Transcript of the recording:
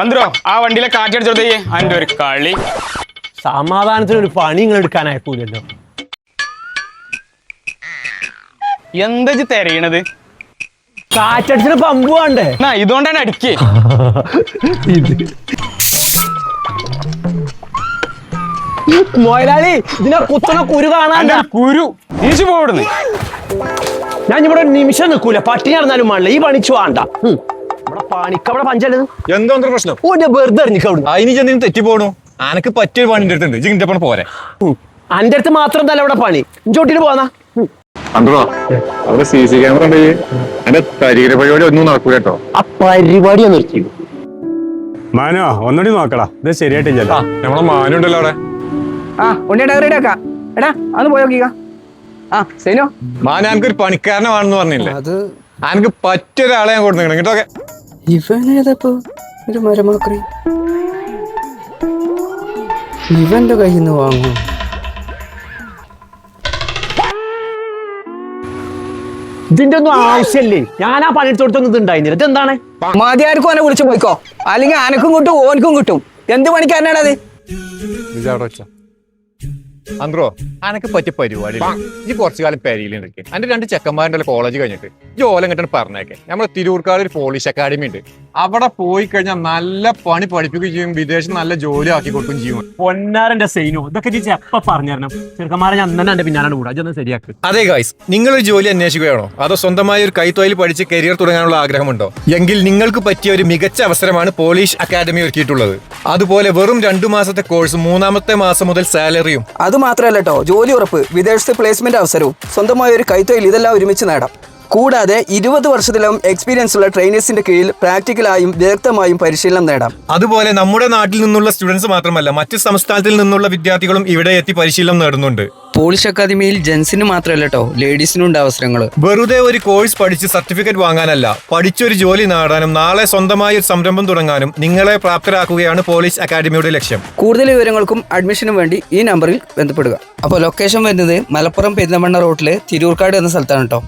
അന്തരോ ആ വണ്ടിയിലെ കാറ്റടിച്ചോടത്തേ അതിന്റെ ഒരു കളി. സമാധാനത്തിനൊരു പണി നിങ്ങൾ എടുക്കാൻ അയക്കൂലല്ലോ. എന്താ തെരയണത്? കാറ്റടിച്ചിന് പമ്പ് വേണ്ടേ? ഇതുകൊണ്ടാണ് അടിക്കേ. മൊയലാളി ഇതിനെ കുത്തണ കുരു കാണാൻ കുരു നീച്ചു പോടുന്നു. ഞാൻ ഇവിടെ ഒരു നിമിഷം നിൽക്കൂല, പട്ടിണി നടന്നാലും വേണ്ട ഈ പണിച്ചു വേണ്ട. ഇവിടെ പണിക്കവിടെ പഞ്ചല്ലത് എന്തോ പ്രശ്നം വെറുതെ എറിഞ്ഞിക്കവിടുന്നു. അതിന് ചെന്തെങ്കിലും തെറ്റി പോണു. അനക്ക് പറ്റിയൊരു പണിന്റെ അടുത്തുണ്ട്, ജിന്റെ പണം പോരെ. അന്റെ അടുത്ത് മാത്രം തല്ല ഇവിടെ പണി, ചോട്ടിട്ട് പോന്നാ. അന്തോ അവിടെ CC ക്യാമറ ഉണ്ട്, അതിന്റെ തരീര പരിപാടി ഒന്നും നടക്കൂല കേട്ടോ. ആ പരിപാടി ഒന്ന് നിർത്തി. മാനോ ഒന്നുകൂടി നോക്കടാ, ഇത് ശരിയായിട്ടില്ല. നമ്മളെ മാനുണ്ടല്ലോ അവിടെ. റെഡിയാക്കാം. എടാ അന്ന് പോയോക്കിക്ക. സൈനോ മാന എനിക്കൊരു പണിക്കാരനെ വേണമെന്ന് പറഞ്ഞില്ലേ, എനിക്ക് പറ്റിയൊരാളെ ഞാൻ കൊടുത്തു കേട്ടോക്കെ. ഇവനേതപ്പോ ഒരു മരമാക്രി ഇവന്റെ കയ്യിൽ നിന്ന് വാങ്ങും. ഇതിന്റെ ഒന്നും ആവശ്യല്ലേ, ഞാൻ ആ പണിയെടുത്ത് കൊടുത്തൊന്നും ഇതുണ്ടായിരുന്നില്ല. ഇതെന്താണ്? മതിയാർക്കും അവനെ വിളിച്ചു പോയിക്കോ, അല്ലെങ്കിൽ അനക്കും കിട്ടും ഓനക്കും കിട്ടും. എന്ത് പണിക്കാരനാണ് അത്? അന്ത്രോ അനക്ക് പറ്റിയ പരിപാടി ഈ കുറച്ചു കാലം പെരിയിലുണ്ട്. എന്റെ 2 ചെക്കന്മാരുടെ കോളേജ് കഴിഞ്ഞിട്ട് ഈ ഓലം കിട്ടാൻ പറഞ്ഞേക്കെ. നമ്മളെ തിരൂർക്കാട് ഒരു പോളിഷ് അക്കാഡമി ഉണ്ട്, അവിടെ പോയി കഴിഞ്ഞാൽ നല്ല പണി പഠിപ്പിക്കുകയും ചെയ്യും, വിദേശം നല്ല ജോലി ആക്കി കൊടുക്കുകയും ചെയ്യും. പൊന്നാരന്റെ സൈനോ, ഇതൊക്കെ ചേച്ചി എപ്പ പറഞ്ഞു ചെറുക്കന്മാരെ ഞാൻ തന്നെ എന്റെ പിന്നാലാണ് കൂടെ അതൊന്നും ശരിയാക്കി. അതെ ഗൈസ്, നിങ്ങളൊരു ജോലി അന്വേഷിക്കുകയാണോ അതോ സ്വന്തമായ ഒരു കൈത്തൊഴിൽ പഠിച്ച് കരിയർ തുടങ്ങാനുള്ള ആഗ്രഹമുണ്ടോ? എങ്കിൽ നിങ്ങൾക്ക് പറ്റിയ ഒരു മികച്ച അവസരമാണ് പോളിഷ് അക്കാഡമി ഒരുക്കിയിട്ടുള്ളത്. അതുപോലെ വെറും 2 മാസത്തെ കോഴ്സ്, 3-ാമത്തെ മാസം മുതൽ സാലറിയും. അത് മാത്രമല്ല കേട്ടോ, ജോലി ഉറപ്പ്, വിദേശത്ത് പ്ലേസ്മെന്റ് അവസരവും, സ്വന്തമായ ഒരു കൈത്തൊഴിൽ, ഇതെല്ലാം ഒരുമിച്ച് നേടാം. കൂടാതെ 20 വർഷത്തിലും എക്സ്പീരിയൻസ് ഉള്ള ട്രെയിനേഴ്സിന്റെ കീഴിൽ പ്രാക്ടിക്കലായും വ്യക്തമായും പരിശീലനം നേടാം. അതുപോലെ നമ്മുടെ നാട്ടിൽ നിന്നുള്ള സ്റ്റുഡൻസ് മാത്രമല്ല, മറ്റ് സംസ്ഥാനത്തിൽ നിന്നുള്ള വിദ്യാർത്ഥികളും ഇവിടെ എത്തി പരിശീലനം നേടുന്നുണ്ട്. പോളിഷ് അക്കാദമിയിൽ ജെൻസിന് മാത്രമല്ല കേട്ടോ, ലേഡീസിനും ഉണ്ട് അവസരങ്ങൾ. വെറുതെ ഒരു കോഴ്സ് പഠിച്ച് സർട്ടിഫിക്കറ്റ് വാങ്ങാനല്ല, പഠിച്ചൊരു ജോലി നേടാനും നാളെ സ്വന്തമായി ഒരു സംരംഭം തുടങ്ങാനും നിങ്ങളെ പ്രാപ്തരാക്കുകയാണ് പോളിഷ് അക്കാദമിയുടെ ലക്ഷ്യം. കൂടുതൽ വിവരങ്ങൾക്കും അഡ്മിഷനും വേണ്ടി ഈ നമ്പറിൽ ബന്ധപ്പെടുക. അപ്പോൾ ലൊക്കേഷൻ വരുന്നത് മലപ്പുറം പെരിന്തൽമണ്ണ റോട്ടിലെ തിരൂർക്കാട് എന്ന സ്ഥലത്താണ് കേട്ടോ.